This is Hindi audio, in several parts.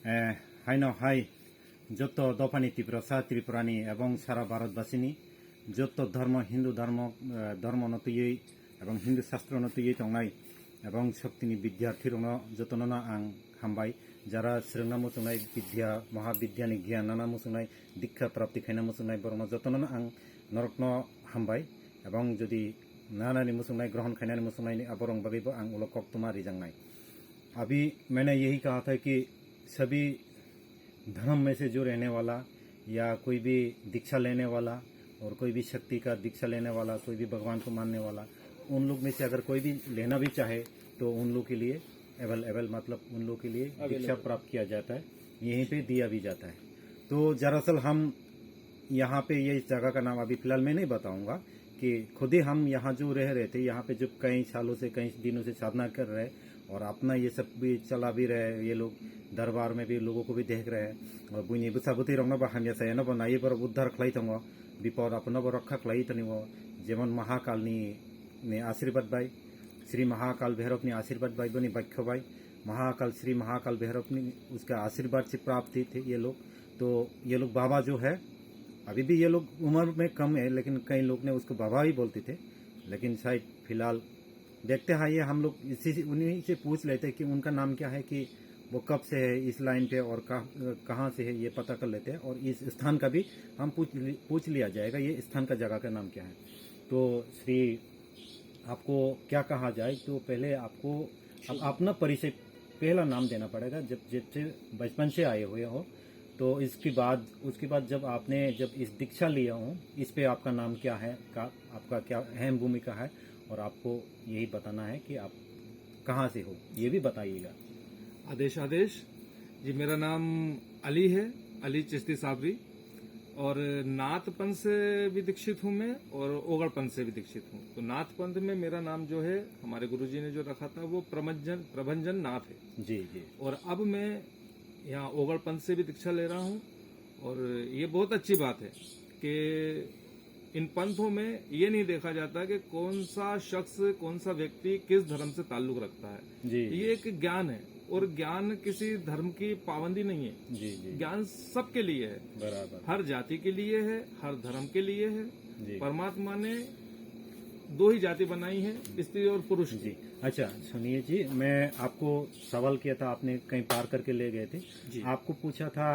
হাই যত দফানি তীব্রসা ত্রিপুরানি এবং সারা ভারতবাসীনি যত ধর্ম হিন্দু ধর্ম নতুयै এবং हिन्दु शास्त्र नतुयै तंनाय এবং शक्तिनि विद्यार्थीरंनो जतननो आं हामबाय जारा सोलोंना मुसुंनाय विद्या महाविद्यानि गियान नाना मुसुंनाय दीक्षा प्राप्ति खायना मुसुंनाय बरनो जतननो आं नरकनो हामबाय এবং যদি नानानि मुसुंनाय ग्रहण खायनानि मुसुंनाय अबरंग बागैबो आं उलकक तुम्हारी जंगनाय। अभी मैंने यही कहा था कि सभी धर्म में से जो रहने वाला या कोई भी दीक्षा लेने वाला और कोई भी शक्ति का दीक्षा लेने वाला कोई भी भगवान को मानने वाला उन लोग में से अगर कोई भी लेना भी चाहे तो उन लोग के लिए अवेलेबल मतलब उन लोग के लिए दीक्षा प्राप्त किया जाता है, यहीं पे दिया भी जाता है। तो दरअसल हम यहाँ पे ये इस जगह का नाम अभी फिलहाल मैं नहीं बताऊंगा कि खुद ही हम यहाँ जो रह रहे थे यहाँ पे जो कई सालों से कई दिनों से साधना कर रहे और अपना ये सब भी चला भी रहे, ये लोग दरबार में भी लोगों को भी देख रहे हैं और बुनी बुसाबुती रंग हामिया साया न बनाइए पर उद्धार खलाई तंगो विपद अपन रक्षा खलाई तनिगो जेमन महाकालनी ने आशीर्वाद बाय श्री महाकाल भैरव ने आशीर्वाद बाय बनी वाक्य बाय महाकाल श्री महाकाल भैरव ने उसका आशीर्वाद से प्राप्त थे ये लोग। तो ये लोग बाबा जो है अभी भी ये लोग उम्र में कम है लेकिन कई लोग ने उसको बाबा ही बोलते थे, लेकिन शायद फिलहाल देखते हैं ये हम लोग इसी उन्हीं से पूछ लेते हैं कि उनका नाम क्या है कि वो कब से है इस लाइन पे और कहाँ से है ये पता कर लेते हैं और इस स्थान का भी हम पूछ लिया जाएगा ये स्थान का जगह का नाम क्या है। तो श्री आपको क्या कहा जाए तो पहले आपको अपना परिचय पहला नाम देना पड़ेगा जब बचपन से आए हुए हो तो उसके बाद जब इस दीक्षा लिया हो इस पे आपका नाम क्या है आपका क्या अहम भूमिका है और आपको यही बताना है कि आप कहाँ से हो ये भी बताइएगा। आदेश जी, मेरा नाम अली है, अली चिश्ती साबरी और नाथपंथ से भी दीक्षित हूँ मैं और ओगड़पंथ से भी दीक्षित हूँ। तो नाथपंथ में मेरा नाम जो है हमारे गुरुजी ने जो रखा था वो प्रभंजन नाथ है जी जी। और अब मैं यहाँ ओगड़पंथ से भी दीक्षा ले रहा हूँ और ये बहुत अच्छी बात है कि इन पंथों में ये नहीं देखा जाता कि कौन सा शख्स कौन सा व्यक्ति किस धर्म से ताल्लुक रखता है जी। ये एक ज्ञान है और ज्ञान किसी धर्म की पाबंदी नहीं है जी जी। ज्ञान सबके लिए है, बराबर हर जाति के लिए है, हर धर्म के लिए है जी। परमात्मा ने दो ही जाति बनाई है, स्त्री और पुरुष जी। अच्छा सुनिए जी, मैं आपको सवाल किया था आपने कहीं पार करके ले गए थे जी। आपको पूछा था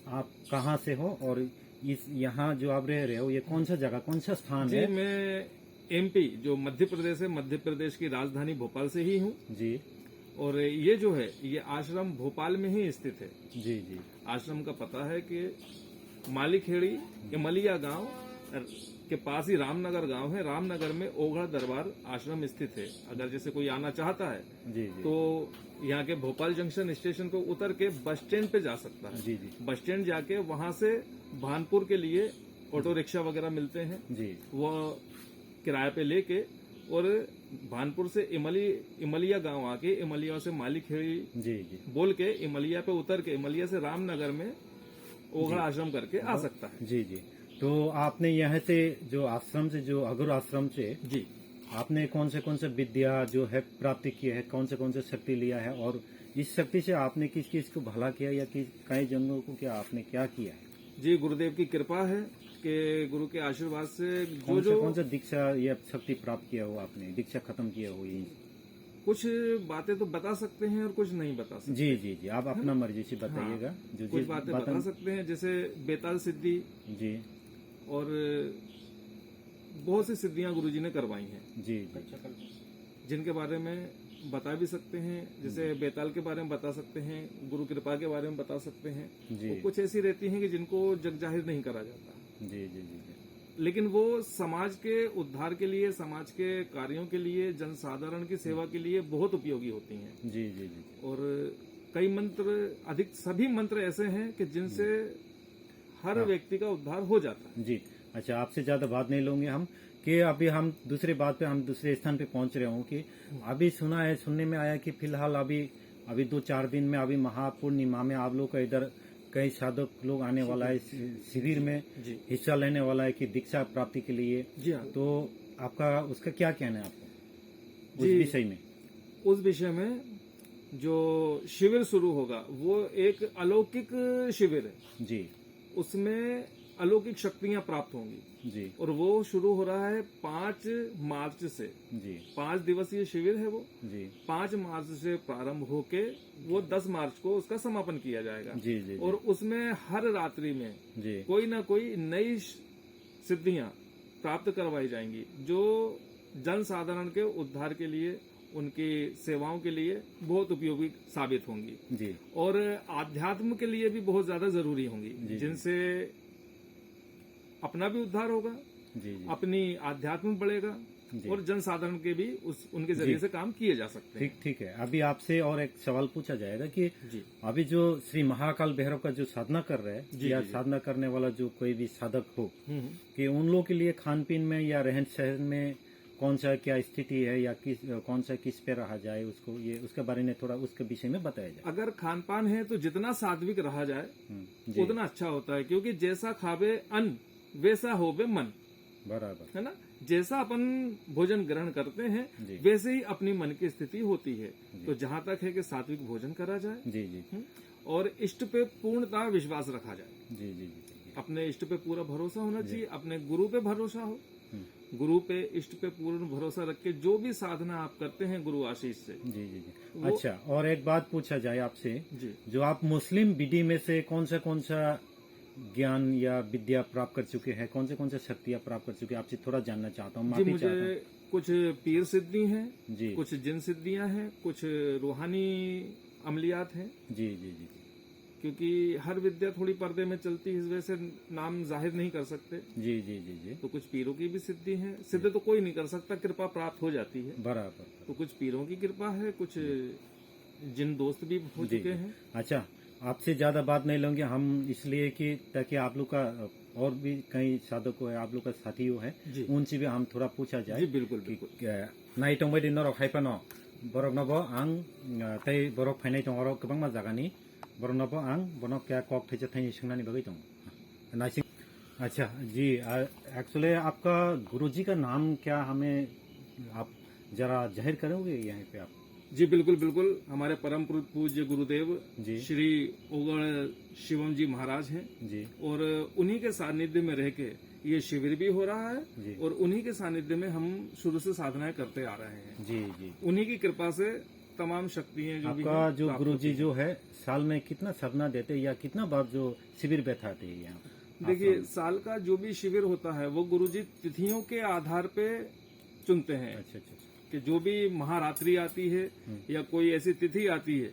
आप कहाँ से हो और इस यहाँ जो आप रह रहे हो ये कौन सा जगह कौन सा स्थान जी, है? मैं एमपी जो मध्य प्रदेश है, मध्य प्रदेश की राजधानी भोपाल से ही हूँ जी और ये जो है ये आश्रम भोपाल में ही स्थित है। जी जी। आश्रम का पता है कि मालीखेड़ी इमलिया गांव के पास ही रामनगर गांव है, रामनगर में ओघड़ दरबार आश्रम स्थित है। अगर जैसे कोई आना चाहता है जी जी। तो यहाँ के भोपाल जंक्शन स्टेशन को उतर के बस स्टैंड पे जा सकता है। जी जी। बस स्टैंड जाके वहां से भानपुर के लिए ऑटो रिक्शा वगैरह मिलते हैं जी। वो किराए पे लेके और भानपुर से इमलिया गांव आके इमलिया से मालीखेड़ी जी जी बोल के इमलिया पे उतर के इमलिया से रामनगर में ओघड़ आश्रम करके आ सकता है। जी जी। तो आपने यहाँ से जो आश्रम से जो अघोर आश्रम से जी आपने कौन से विद्या जो है प्राप्ति की है, कौन से शक्ति लिया है और इस शक्ति से आपने किस किस को भला किया या कई जनों को क्या आपने क्या किया है? जी, गुरुदेव की कृपा है कि गुरु के आशीर्वाद से कौन सा दीक्षा या शक्ति प्राप्त किया हो आपने, दीक्षा खत्म किया हो? यही कुछ बातें तो बता सकते हैं और कुछ नहीं बता सकते। जी जी जी, आप अपना मर्जी से बताइएगा। हाँ, जो कुछ बातें बता सकते हैं जैसे बेताल सिद्धि जी और बहुत सी सिद्धियां गुरुजी ने करवाई हैं जी जी, जिनके बारे में बता भी सकते हैं। जैसे बेताल के बारे में बता सकते हैं, गुरु कृपा के बारे में बता सकते हैं। जी। कुछ ऐसी रहती हैं कि जिनको जग जाहिर नहीं करा जाता। जी जी जी जी। लेकिन वो समाज के उद्धार के लिए, समाज के कार्यों के लिए, जनसाधारण की सेवा के लिए बहुत उपयोगी होती हैं। जी जी जी। और कई मंत्र सभी मंत्र ऐसे हैं कि जिनसे हर व्यक्ति का उद्धार हो जाता है। जी। अच्छा, आपसे ज्यादा बात नहीं लूंगे हम कि अभी हम दूसरी बात पे हम दूसरे स्थान पे पहुंच रहे हूँ कि अभी सुनने में आया कि फिलहाल अभी 2-4 दिन में अभी महापूर्णिमा में आप लोग का इधर कई साधक लोग आने वाला है, शिविर में हिस्सा लेने वाला है कि दीक्षा प्राप्ति के लिए। जी हाँ। तो आपका उसका क्या कहना है आपको उस विषय में? उस विषय में जो शिविर शुरू होगा वो एक अलौकिक शिविर है, जी उसमें अलौकिक शक्तियां प्राप्त होंगी जी और वो शुरू हो रहा है 5 मार्च से। जी 5 दिवसीय शिविर है वो। जी 5 मार्च से प्रारंभ होके वो 10 मार्च को उसका समापन किया जाएगा। जी जी और उसमें हर रात्रि में जी कोई ना कोई नई सिद्धियां प्राप्त करवाई जाएंगी जो जन साधारण के उद्धार के लिए, उनकी सेवाओं के लिए बहुत उपयोगी साबित होंगी जी और आध्यात्म के लिए भी बहुत ज्यादा जरूरी होंगी, जी। जिनसे अपना भी उद्धार होगा, जी जी अपनी आध्यात्म बढ़ेगा जी। और जन साधारण के भी उनके जरिए जी। से काम किए जा सकते हैं। ठीक है। अभी आपसे और एक सवाल पूछा जाएगा कि जी अभी जो श्री महाकाल भैरव का जो साधना कर रहे हैं जी, या जी। साधना करने वाला जो कोई भी साधक हो, हम्म। कि उन लोगों के लिए खान पीन में या रहन सहन में कौन सा क्या स्थिति है या कौन सा किस पे रहा जाए, उसको ये उसके बारे में थोड़ा उसके विषय में बताया जाए। अगर खान पान है तो जितना सात्विक रहा जाए जी उतना अच्छा होता है, क्योंकि जैसा खावे अन्न वैसा होवे मन, बराबर। है ना। जैसा अपन भोजन ग्रहण करते हैं जी। वैसे ही अपनी मन की स्थिति होती है। तो जहां तक है कि सात्विक भोजन करा जाए जी जी और इष्ट पे पूर्णतः विश्वास रखा जाए। जी जी जी अपने इष्ट पे पूरा भरोसा होना चाहिए, अपने गुरु पे भरोसा हो, हम्म। गुरु पे इष्ट पे पूर्ण भरोसा रख के जो भी साधना आप करते हैं गुरु आशीष से। जी जी जी। वो- अच्छा, और एक बात पूछा जाए आपसे, जी जो आप मुस्लिम विधि में से कौन सा ज्ञान या विद्या प्राप्त कर चुके हैं, कौन से शक्तियां प्राप्त कर चुके हैं, आपसे थोड़ा जानना चाहता हूँ। जी माफी मुझे चाहता कुछ पीर सिद्धि हैं, हूँ। जी कुछ जिन सिद्धियां हैं, कुछ रूहानी अमलियात हैं, जी जी जी क्योंकि हर विद्या थोड़ी पर्दे में चलती है, इस वजह से नाम जाहिर नहीं कर सकते। जी जी जी जी तो कुछ पीरों की भी सिद्धि है, सिद्ध तो कोई नहीं कर सकता, कृपा प्राप्त हो जाती है। बराबर। तो कुछ पीरों की कृपा है, कुछ जिन दोस्त भी हो जी, चुके जी। हैं। अच्छा, आपसे ज्यादा बात नहीं लूंगे हम, इसलिए कि ताकि आप लोग का और भी कई साधक है, आप लोग का साथी है, जी उनसे भी हम थोड़ा पूछा जी जाए। बिल्कुल बिल्कुल। नाई टंबाय दिन नरक हाइफानो बरक नबो आं तै बरक फाइनाय दं आरो गोबां मा जागानि बरक नबो आं बनो क्या कक थैसे थैनि सोंनानि बागै दं नाइसिं। अच्छा जी, एक्चुअली आपका गुरुजी का नाम क्या, हमें आप जरा जाहिर करोगे यहाँ पे आप? जी बिल्कुल बिल्कुल। हमारे परम पूज्य गुरुदेव जी श्री ओगड़ शिवम जी महाराज हैं जी और उन्हीं के सानिध्य में रह के ये शिविर भी हो रहा जी। है और उन्हीं के सानिध्य में हम शुरू से साधनाएं करते आ रहे हैं। जी जी। उन्हीं की कृपा से तमाम शक्तियां जो भी आपका हैं जो प्राप्त गुरुजी होती जो है साल में कितना साधना देते हैं या कितना बार जो शिविर बैठाते हैं यहाँ? हैं। देखिए, साल का जो भी शिविर होता है वो गुरुजी तिथियों के आधार पे चुनते हैं अच्छा अच्छा। कि जो भी महारात्रि आती है या कोई ऐसी तिथि आती है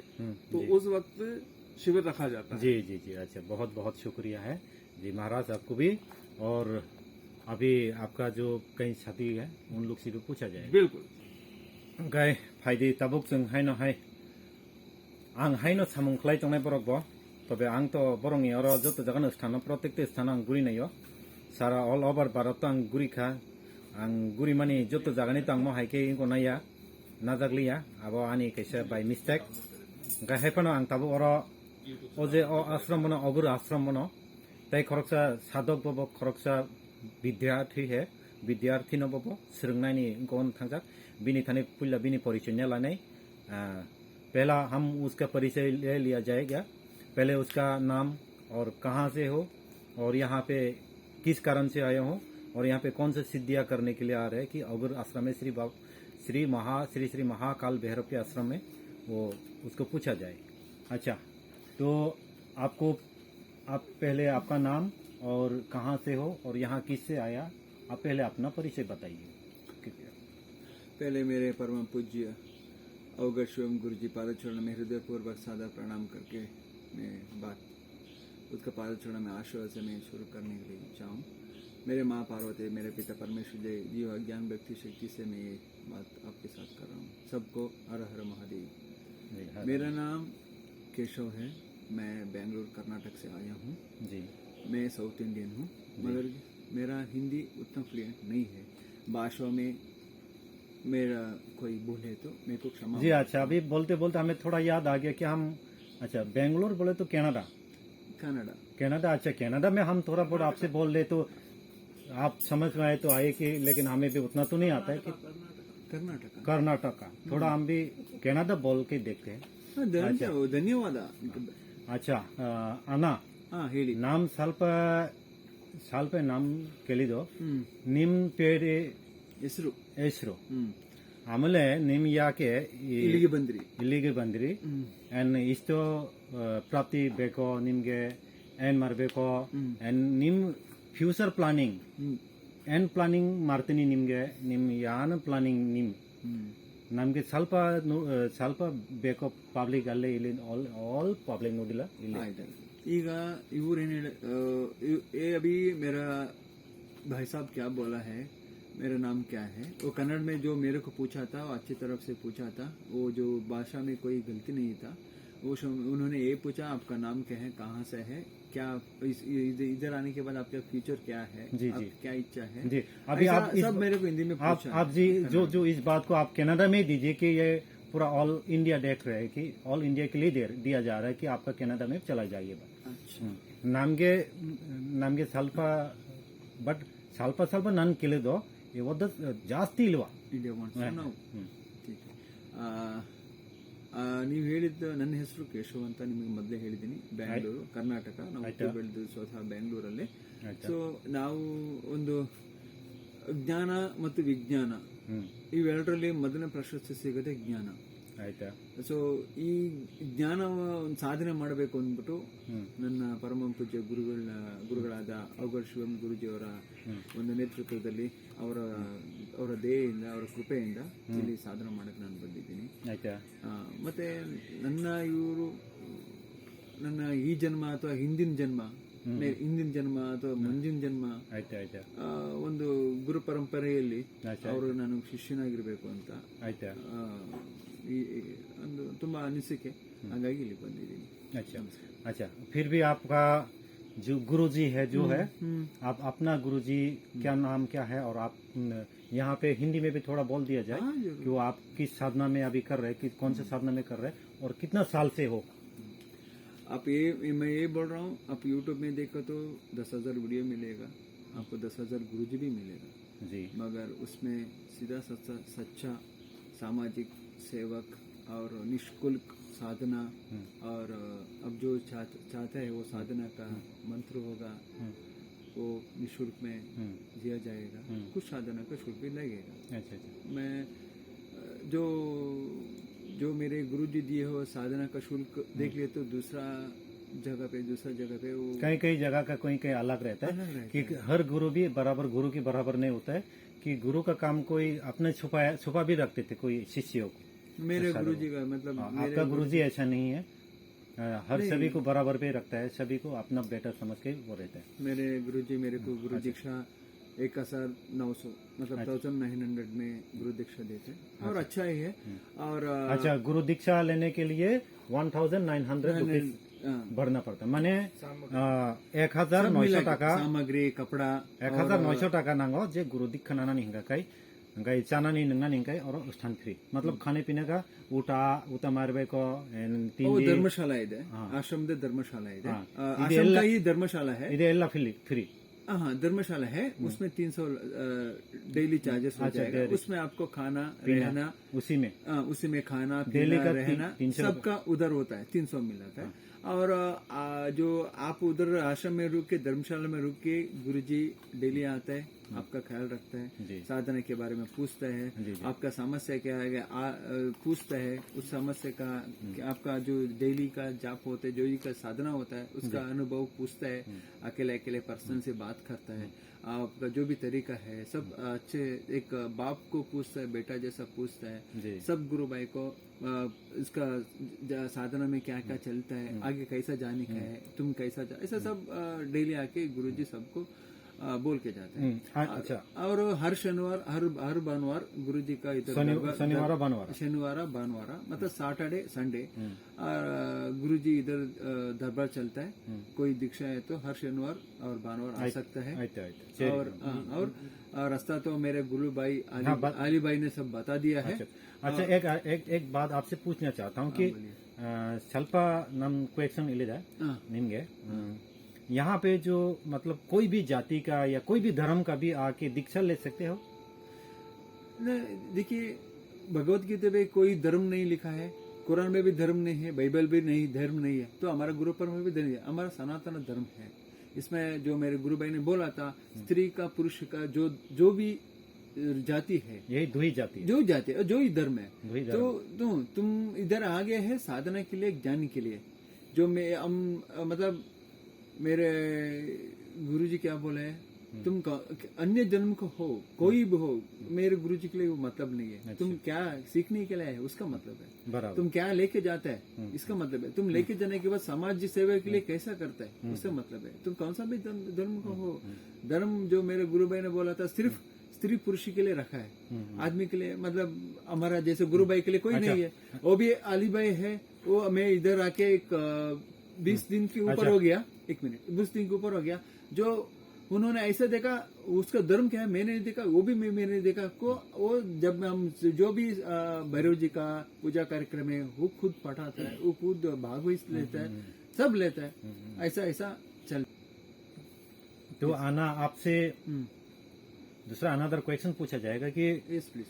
तो जी। उस वक्त शिविर रखा जाता है। जी जी जी। अच्छा, बहुत बहुत शुक्रिया है जी महाराज आपको भी। और अभी आपका जो कई साथी है उन लोग से भी पूछा जाए। बिल्कुल। गाय फायदे तबुक जों हायनो हाय आं हायनो सामुंख्लाय तंनाय बरक बो तबे आं तो बरंनि और जत जगह स्थान प्रत्येक स्थान आं गुरी नायो सारा ऑल ओवर भारत आं गुरीखा आं गुरी माने जत जगह तांग म हायके इनको नाया नाजागलिया अब आनी कैसे बाय मिस्टेक गाय हायफानो आं तबु और ओजे ओ आश्रम बनो अगुरु आश्रम बनो तै खरकसा साधक बबो खरकसा विद्यार्थी है विद्यार्थी न बबो सोलोंनायनि गन थांजाक बिनी थाने पुल्ला बिनी परिचय न लाने। पहला हम उसका परिचय ले लिया जाएगा। पहले उसका नाम और कहाँ से हो और यहाँ पे किस कारण से आए हो और यहाँ पे कौन सी सिद्धियाँ करने के लिए आ रहे हैं कि अगर आश्रम में श्री महाकाल भैरव के आश्रम में वो उसको पूछा जाए। अच्छा, तो आप पहले आपका नाम और कहाँ से हो और यहाँ किस से आया, आप पहले अपना परिचय बताइए कृपया। पहले मेरे परम पूज्य अवगढ़ शिवम गुरु जी पादचरण में हृदयपूर्वक सादा प्रणाम करके मैं बात उसका पादचरण में आशीर्वाद से मैं शुरू करने के लिए चाहूँ। मेरे माँ पार्वती, मेरे पिता परमेश्वर जीव ज्ञान व्यक्ति शक्ति से मैं ये बात आपके साथ कर रहा हूँ। सबको हर हर महादेव। मेरा नाम केशव है, मैं बेंगलुरु कर्नाटक से आया हूँ जी। मैं साउथ इंडियन हूँ मगर मेरा हिंदी उतना फ्लुएंट नहीं है। भाषा में मेरा कोई भूल है तो मेरे को क्षमा। जी अच्छा, अभी बोलते बोलते हमें थोड़ा याद आ गया कि हम, अच्छा बेंगलोर बोले तो कनाडा। कनाडा, अच्छा कनाडा में हम थोड़ा बहुत आपसे बोल रहे तो आप समझ में आए तो आए कि, लेकिन हमें भी उतना तो नहीं आता है कि कर्नाटक कर्नाटक का थोड़ा हम भी कनाडा बोल के देखते हैं। ಧನ್ಯವಾದ. ಅಚ್ಚಾ ಅಣ್ಣ ಹಾ ಹೇಳಿ. ನಾಮ್ ಸ್ವಲ್ಪ ನಮ್ ಕೇಳಿದ್ದು ಹ್ಮ್ ನಿಮ್ ಪೇರಿ ಹೆಸರು. ಹೆಸರು ಆಮೇಲೆ ನಿಮ್ ಯಾಕೆ ಇಲ್ಲಿಗೆ ಬಂದ್ರಿ ಅಂಡ್ ಇಷ್ಟು ಪ್ರಾಪ್ತಿ ಬೇಕೋ ನಿಮ್ಗೆ ಏನ್ ಮಾಡ್ಬೇಕೋ ಅಂಡ್ ನಿಮ್ ಫ್ಯೂಚರ್ ಪ್ಲಾನಿಂಗ್ ಏನ್ ಪ್ಲಾನಿಂಗ್ ಮಾಡ್ತೀನಿ ನಿಮ್ಗೆ ನಿಮ್ ಯಾನ್ ಪ್ಲಾನಿಂಗ್ ನಮ್ಗೆ ಸ್ವಲ್ಪ ಬೇಕೋ ಪಬ್ಲಿಕ್ ಅಲ್ಲೇ ಇಲ್ಲಿ ಆಲ್ ಪಬ್ಲಿಕ್ ನೋಡಿಲ್ಲ ಇಲ್ಲಿ. ಈಗ ಇವ್ರೇನ್ ये अभी मेरा भाई साहब क्या बोला है, मेरा नाम क्या है, वो कन्नड़ में जो मेरे को पूछा था वो अच्छी तरफ से पूछा था, वो जो भाषा में कोई गलती नहीं था. वो उन्होंने ये पूछा आपका नाम क्या है, कहाँ से है, क्या इधर आने के बाद आपका फ्यूचर क्या है, जी, आप जी. क्या इच्छा है. जी अभी आप सब मेरे को हिंदी में पूछा. आप जी जो इस बात को आप कनाडा में दीजिए कि ये पूरा ऑल इंडिया देख रहे हैं कि ऑल इंडिया के लिए दिया जा रहा है कि आपका कनाडा में चला जाइए. अच्छा. ನಮ್ಗೆ ಸ್ವಲ್ಪ ನನ್ ಕೇಳಿದ್ದು ಇವತ್ತು ಜಾಸ್ತಿ ಇಲ್ವಾ ಇಂಡಿಯಾ ನಾವು ನೀವು ಹೇಳಿದ್ದು ನನ್ನ ಹೆಸರು ಕೇಶವ್ ಅಂತ ನಿಮಗೆ ಮೊದಲೇ ಹೇಳಿದ್ದೀನಿ. ಬ್ಯಾಂಗ್ಳೂರು ಕರ್ನಾಟಕ. ನಾವು ಬೆಳೆದು ಸ್ವತಃ ಬ್ಯಾಂಗ್ಳೂರಲ್ಲಿ. ಸೊ ನಾವು ಒಂದು ಜ್ಞಾನ ಮತ್ತು ವಿಜ್ಞಾನ ಇವೆರಡರಲ್ಲಿ ಮೊದಲನೇ ಪ್ರಶಸ್ತಿ ಸಿಗೋದೇ ಜ್ಞಾನ. ಆಯ್ತಾ. ಸೊ ಈ ಜ್ಞಾನ ಒಂದು ಸಾಧನೆ ಮಾಡಬೇಕು ಅಂದ್ಬಿಟ್ಟು ನನ್ನ ಪರಮ ಪೂಜ್ಯ ಗುರುಗಳಾದ ಅವಘಡ್ ಶಿವಂ ಗುರುಜಿಯವರ ಒಂದು ನೇತೃತ್ವದಲ್ಲಿ ಅವರ ದಯೆಯಿಂದ ಅವರ ಕೃಪೆಯಿಂದ ಇಲ್ಲಿ ಸಾಧನೆ ಮಾಡಕ್ಕೆ ನಾನು ಬಂದಿದ್ದೀನಿ. ಮತ್ತೆ ನನ್ನ ಈ ಜನ್ಮ ಅಥವಾ ಹಿಂದಿನ ಜನ್ಮ ಅಥವಾ ಮುಂದಿನ ಜನ್ಮ ಒಂದು ಗುರು ಪರಂಪರೆಯಲ್ಲಿ ಅವರು ನಾನು ಶಿಷ್ಯನಾಗಿರ್ಬೇಕು ಅಂತ ಒಂದು ತುಂಬಾ ಅನಿಸಿಕೆ. ಹಾಗಾಗಿ ಇಲ್ಲಿ ಬಂದಿದ್ದೀನಿ. अच्छा फिर भी आपका जो गुरुजी है आप अपना गुरुजी क्या नाम क्या है और आप यहाँ पे हिंदी में भी थोड़ा बोल दिया जाए कि वो आप किस साधना में अभी कर रहे हैं, कौन से साधना में कर रहे हैं और कितना साल से हो. मैं ये बोल रहा हूँ, आप यूट्यूब में देखो तो 10,000 वीडियो मिलेगा, आपको 10,000 गुरुजी भी मिलेगा जी. मगर उसमें सीधा सच्चा सामाजिक सेवक और निष्कुल्क साधना और अब जो चाहते हैं वो साधना का मंत्र होगा वो निःशुल्क में दिया जाएगा. कुछ साधना का शुल्क भी लगेगा. अच्छा. मैं जो मेरे गुरुजी दिए हो साधना का शुल्क देख लिए तो दूसरा जगह पे वो कई जगह का कोई अलग रहता है कि हर गुरु भी गुरु के बराबर नहीं होता है कि गुरु का काम कोई अपने छुपा भी रखते थे कोई शिष्यों को. मेरे गुरुजी का मतलब आपका गुरुजी ऐसा नहीं है, हर सभी को बराबर पे रखता है, सभी को अपना बेटा समझ के वो रहता है. मेरे गुरुजी मेरे को गुरु दीक्षा 1900 मतलब 1900 में गुरु दीक्षा देते और अच्छा ही है. और अच्छा गुरु दीक्षा लेने के लिए 1900 रुपीज भरना पड़ता है. माने 1900 टाका सामग्री कपड़ा 1900 टाका नांगो जे गुरु दीक्षा नाना नहीं हंगा चानानी नंगा नहीं और स्थान फ्री मतलब खाने पीने का ಊಟ ಮಾಡಬೇಕು. ಧರ್ಮಶಾಲಾ ಇದೆ, ಆಶ್ರಮದ ಧರ್ಮಶಾಲಾ ಇದೆ, आश्रम का ही धर्मशाला है. ಇದೆಲ್ಲ फ्री. हाँ धर्मशाला है, उसमें 300 डेली चार्जेस हो जाएगा. उसमें आपको खाना रहना उसी में खाना पीना रहना सबका उधर होता है. 300 मिलता है. और जो आप उधर आश्रम में रुक के धर्मशाला में रुक के गुरुजी डेली आता है, आपका ख्याल रखता है, साधना के बारे में पूछता है, आपका समस्या क्या है पूछता है, उस समस्या का आपका जो डेली का जाप होता है, जो का साधना होता है उसका अनुभव पूछता है, अकेले पर्सन से बात करता है, आपका जो भी तरीका है सब अच्छे एक बाप को पूछता है, बेटा जैसा पूछता है. सब गुरु भाई को इसका साधना में क्या क्या चलता है, आगे कैसा जाने का है, तुम कैसा ऐसा सब डेली आके गुरुजी सबको बोल के जाते हैं. अच्छा. और हर शनिवार हर भानुवार गुरुजी का इधर शनिवार भानुवार मतलब सैटरडे संडे गुरुजी इधर दरबार चलता है. कोई दीक्षा है तो हर शनिवार और भानुवार आ सकता है. और रास्ता तो मेरे गुरु भाई अली भाई ने सब बता दिया है. अच्छा एक बात आपसे पूछना चाहता हूँ कि ಸ್ವಲ್ಪ ನಮ್ ಕ್ವೆಶ್ಚನ್ ಇಲ್ಲಿದೆ ನಿಮ್ಗೆ. यहाँ पे जो मतलब कोई भी जाति का या कोई भी धर्म का भी आके दीक्षा ले सकते हो? देखिए भगवत गीता में कोई धर्म नहीं लिखा है, कुरान में भी धर्म नहीं है, बाइबल भी नहीं धर्म नहीं है, तो हमारा गुरु पर्व में भी धर्म है, हमारा सनातन धर्म है। इसमें जो मेरे गुरु भाई ने बोला था, स्त्री का पुरुष का जो भी जाति है, यही दो ही जाति है, जो जाति है, जो ही धर्म है, दो ही धर्म। तो तुम इधर आ गए हैं साधना के लिए, ज्ञान के लिए। जो मैं मतलब मेरे गुरुजी क्या बोले हैं, तुम अन्य जन्म को हो, कोई भी हो, मेरे गुरुजी के लिए वो मतलब नहीं है। तुम क्या सीखने के लिए है, उसका मतलब है। बराबर। तुम क्या लेके जाता है, इसका मतलब है। तुम लेके जाने के बाद समाज सेवा के लिए कैसा करता है, उसका मतलब है। तुम कौन सा भी धर्म को हो, धर्म जो मेरे गुरु भाई ने बोला था, सिर्फ स्त्री पुरुष के लिए रखा है, आदमी के लिए मतलब हमारा जैसे गुरु भाई के लिए कोई नहीं है। वो भी अली भाई है, वो मैं इधर आके एक 20 दिन के ऊपर हो गया, 1 मिनट, 20 दिन के ऊपर हो गया। जो उन्होंने ऐसा देखा, उसका धर्म क्या है मैंने नहीं देखा, वो भी मैंने नहीं देखा को। वो जब हम जो भी भैरव जी का पूजा कार्यक्रम है, वो खुद पढ़ाता है, वो खुद भाग लेता है, सब लेता है, ऐसा ऐसा चल। तो आना आपसे दूसरा अनदर क्वेश्चन पूछा जाएगा कि यस प्लीज।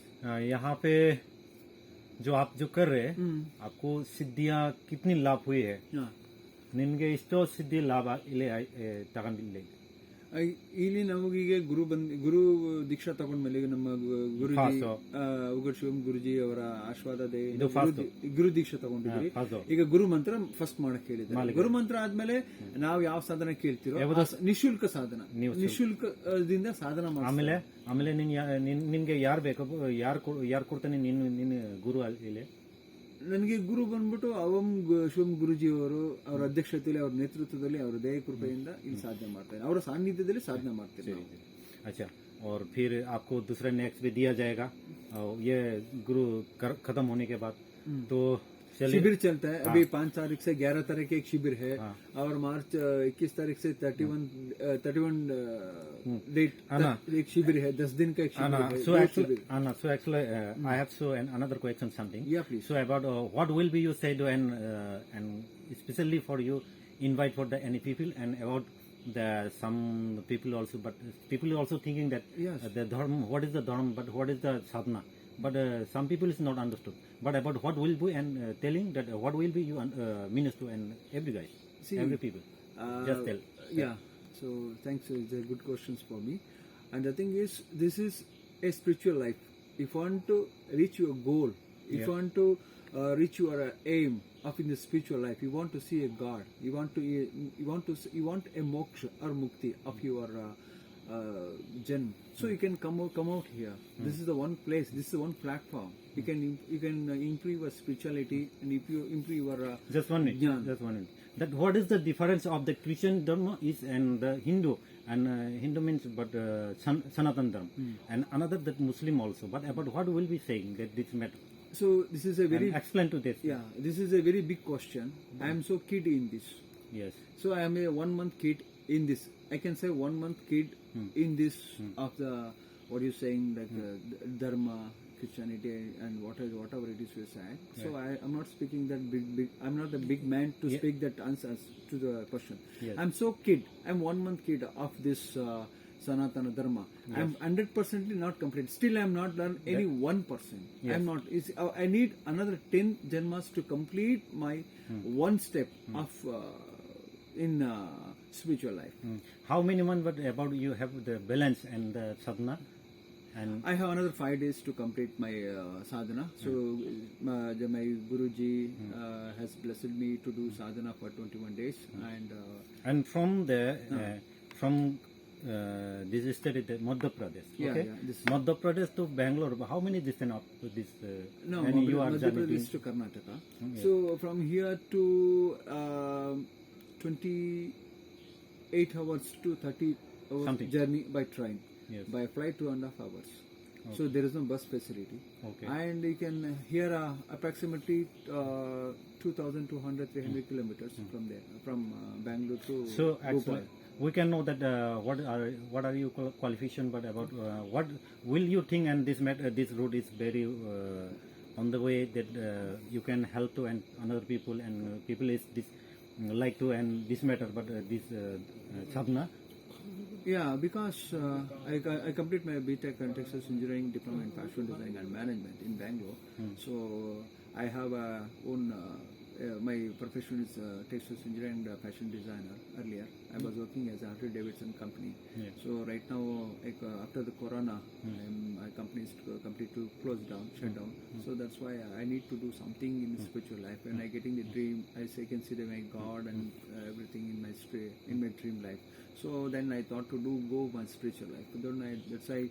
यहाँ पे जो आप जो कर रहे हैं, आपको सिद्धियां कितनी लाभ हुई है? ನಿನ್ಗೆ ಎಷ್ಟೋ ಸಿದ್ಧಿ ಲಾಭ ಇಲ್ಲಿ ತಗೊಂಡಿಲ್ಲ? ಇಲ್ಲಿ ನಮಗೀಗ ಗುರು ದೀಕ್ಷಾ ತಗೊಂಡ್ಮೇಲೆ ನಮ್ಮ ಗುರುಜಿ ಉಗಡ್ ಶಿವಂ ಗುರುಜಿ ಅವರ ಆಶೀರ್ವಾದ ಗುರು ದೀಕ್ಷಾ ತಗೊಂಡಿದ್ವಿ. ಈಗ ಗುರು ಮಂತ್ರ ಫಸ್ಟ್ ಮಾಡಕ್ ಹೇಳಿದ್ದಾರೆ. ಗುರು ಮಂತ್ರ ಆದ್ಮೇಲೆ ನಾವು ಯಾವ ಸಾಧನ ಕೇಳ್ತಿರೋ ನಿಶುಲ್ಕ ಸಾಧನ, ನಿಶುಲ್ಕದಿಂದ ಸಾಧನ ಆಮೇಲೆ ಆಮೇಲೆ ನಿನ್ಗೆ ಯಾರು ಬೇಕು, ಯಾರು ಕೊಡ್ತಾನೆ ನಿನ್ನ ಗುರು ಇಲ್ಲಿ? ನನಗೆ ಗುರು ಬಂದ್ಬಿಟ್ಟು ಅವಂ ಶಿವಂ ಗುರುಜಿ ಅವರು, ಅವರ ಅಧ್ಯಕ್ಷತೆಯಲ್ಲಿ, ಅವರ ನೇತೃತ್ವದಲ್ಲಿ, ಅವರ ದಯ ಕೃಪೆಯಿಂದ ಇಲ್ಲಿ ಸಾಧನೆ ಮಾಡ್ತಾರೆ, ಅವರ ಸಾನ್ನಿಧ್ಯದಲ್ಲಿ ಸಾಧನೆ ಮಾಡ್ತಾರೆ. अच्छा, और फिर आपको दूसरा नेक्स्ट भी दिया जाएगा ये गुरु खत्म होने के बाद? तो शिविर चलता है अभी 5 तारीख से 11 तारीख के एक शिविर है, और मार्च 21 तारीख से 31 डेट एक शिविर है, 10 दिन का एक शिविर है. So actually, I have another question something. Yeah, please. So about what will be you said and especially for you invite for the any people, and about some people also, but people also thinking that the dharma, what is the dharma, but what is the sadhana, but some people is not understood. But about what will be and telling that what will be you means to and every guy, every people, just tell. Yeah. So thanks. It's a good questions for me. And the thing is, this is a spiritual life. If you want to reach your goal, if you want to reach your aim of in the spiritual life, you want to see a God, you want a moksha or mukti of your janm. So you can come out here. This is the one place. This is the one platform. You can improve your spirituality and if you improve your just one minute. That what is the difference of the Christian dharma is and the Hindu, and Hindu means but Sanatan dharma, and another that Muslim also. But about what will be saying that this matter? So this is a very explain to this. Yeah, this is a very big question. I am so kid in this. Yes. So I am a 1 month kid in this. I can say 1 month kid in this of the what you saying like dharma, Christianity, and whatever it is you said. So I am not speaking that big. I'm not a big man to speak that answers to the question. Yes. I'm so kid. I'm 1 month kid of this Sanatana Dharma. Yes. I'm 100% not complete. Still, I'm not done any 1%. Yes. I'm not. I need another 10 janmas to complete my one step of in spiritual life. How many months? But about you have the balance and the sadhana. And I have another 5 days to complete my sadhana. So my Guruji has blessed me to do sadhana for 21 days. And from there, from this state, Madhya Pradesh. Okay? Madhya Pradesh to Bangalore. How many distance up to this? No, Madhya Pradesh to Karnataka. So from here to 28 hours to 30 hours journey by train. Yes. By flight 2.5 hours. Okay. So there is no bus facility. Okay. And you can hear approximately 2,200-300 kilometers from there, from Bangalore to so actually we can know that what are your qualification, but about what will you think, and this route is very on the way that you can help to and another people, and people is this like to and this matter, but this sadhana. Yeah, because I complete my BTech and Texas Engineering Diploma in Fashion Design and Management in Bangalore. So I have own. My profession is textiles engineer and fashion designer. Earlier, I was working as a Harley Davidson company. Yes. So right now, after the corona, my company is completely closed down, shut down. So that's why I need to do something in spiritual life. When I getting the dream, I consider my God and everything in my dream life. So then I thought to go my spiritual life. So then that's why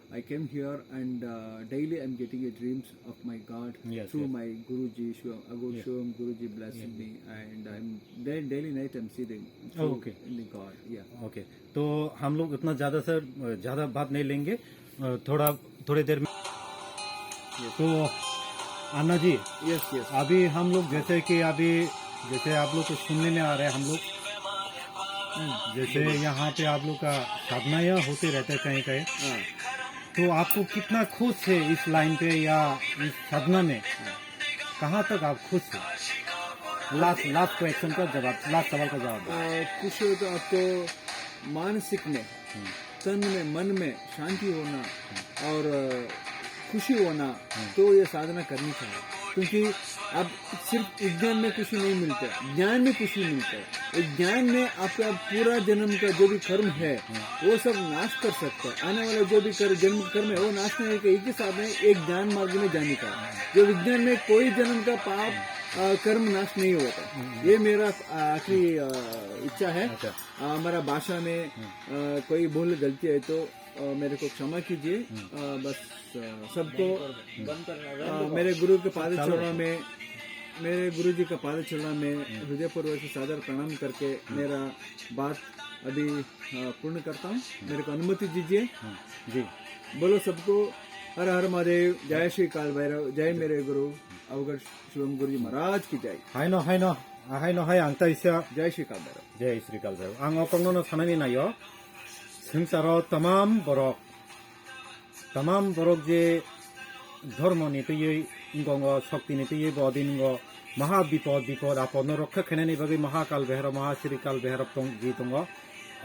I came here, and daily I'm getting a dreams of my God Yes, through yes. my Guruji. Shivam Guruji blessing me, and I'm then daily night I'm seeing Oh, okay. in the God. Yeah. Okay, तो हम लोग उतना ज़्यादा बात नहीं लेंगे, थोड़ी देर में। तो अन्ना जी, Yes, yes. अभी हम लोग जैसे आप लोग को सुनने में आ रहा है, हम लोग जैसे यहाँ पे आप लोग का साधना या होते रहते हैं कहीं कहीं, हाँ. तो आपको कितना खुश है इस लाइन पे या इस साधना में, कहाँ तक आप खुश है? लास्ट क्वेश्चन का जवाब, लास्ट सवाल का जवाब। खुश हो तो आपको मानसिक में, तन में, मन में शांति होना और खुशी होना, तो ये साधना करनी चाहिए। क्योंकि अब सिर्फ विज्ञान में खुशी नहीं मिलता है, ज्ञान में खुशी मिलता है। ज्ञान में आपका पूरा जन्म का जो भी कर्म है वो सब नाश कर सकता है। आने वाला जो भी जन्म कर्म है वो नाश नहीं है, एक ही साथ में एक ज्ञान मार्ग में जाने का। जो विज्ञान में कोई जन्म का पाप कर्म नाश नहीं होता। ये मेरा आखिरी इच्छा है। हमारा भाषा में कोई भूल गलती है तो मेरे को क्षमा कीजिए। बस सबको मेरे गुरु के पाद चरणों में, मेरे गुरु जी का पाद चरणों में हृदयपूर्वक से सादर प्रणाम करके मेरा बात अभी पूर्ण करता हूँ। मेरे को अनुमति दीजिए। जी, बोलो सबको हर हर महादेव, जय श्री काल भैरव, जय मेरे गुरु अवगढ़ शिवम गुरु जी महाराज की जय। हाय न हाय आंता इसा जय श्री काल भैरव। जय श्री काल भैरव। आं अपंगनो सानानि नायो संसाराव तमाम बरक जे धर्म नीतियै इंगंग शक्ति नीतियै बदिंग महा विपद आपन रक्षा खेनानि बागै महाकाल भैरव महाश्री काल भैरव जी दङ।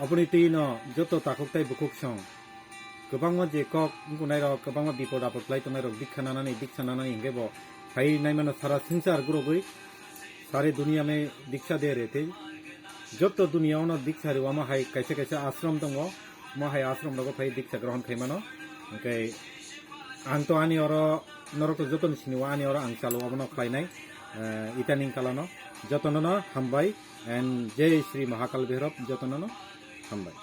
अपनी तीन जत ताकुकताय बुकुक सं गोबां जे कक गुनाय गोबां विपद आपद लाय तनाय दीक्षा नानानै हिंगे बो फाइ नायमानो सारा संसार गुरुगै सारे दुनिया में दीक्षा दे रहे थे। जत दुनिया में दीक्षा रुआ माहाय कैसे आश्रम दङ, माहाय आश्रम लगो फाइ दीक्षा ग्रहण खाइमानो ओंके आं तो आनी और नरक जतन सिनिवा आनी और आं चालु अबनो खाइनाय इटानिं कालानो जतननो हामबाय एंड जय श्री महाकाल भैरव जतननो हामबाय।